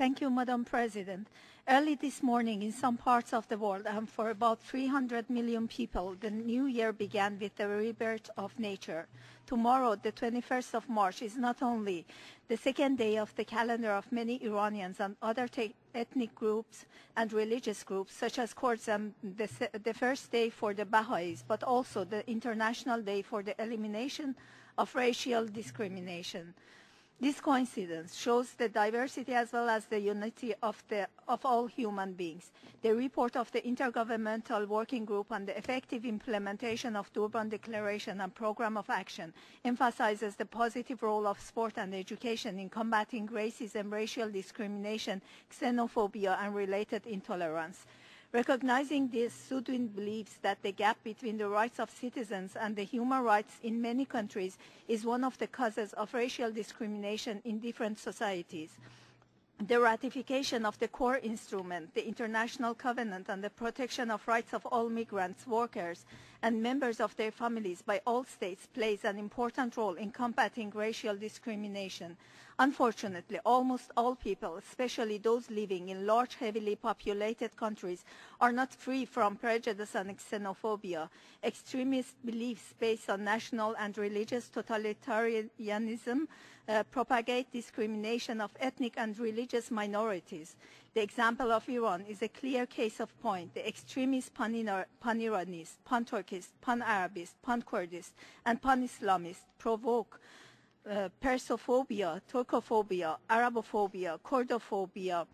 Thank you, Madam President. Early this morning in some parts of the world, and for about 300 million people, the new year began with the rebirth of nature. Tomorrow, the 21st of March, is not only the second day of the calendar of many Iranians and other ethnic groups and religious groups, such as Kurds, and the first day for the Baha'is, but also the International Day for the Elimination of Racial Discrimination. This coincidence shows the diversity as well as the unity of all human beings. The report of the Intergovernmental Working Group on the Effective Implementation of Durban Declaration and Program of Action emphasizes the positive role of sport and education in combating racism, racial discrimination, xenophobia, and related intolerance. Recognizing this, Sudwind believes that the gap between the rights of citizens and the human rights in many countries is one of the causes of racial discrimination in different societies. The ratification of the core instrument, the International Covenant on the Protection of Rights of All Migrants, Workers, and Members of their Families by all states plays an important role in combating racial discrimination. Unfortunately, almost all people, especially those living in large, heavily populated countries, are not free from prejudice and xenophobia. Extremist beliefs based on national and religious totalitarianism propagate discrimination of ethnic and religious minorities. The example of Iran is a clear case of point. The extremist pan-Iranist, pan-Turkist, pan-Arabist, pan-Kurdist, and pan-Islamist provoke Persophobia, Turkophobia, Arabophobia, Kurdophobia,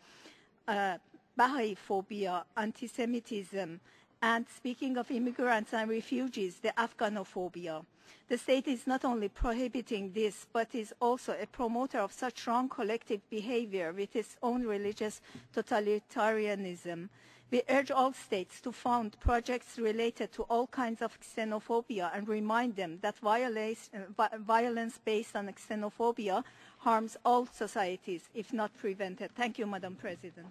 Baha'i phobia, anti-Semitism, and speaking of immigrants and refugees, the Afghanophobia. The state is not only prohibiting this, but is also a promoter of such wrong collective behavior with its own religious totalitarianism. We urge all states to fund projects related to all kinds of xenophobia and remind them that violence based on xenophobia harms all societies if not prevented. Thank you, Madam President.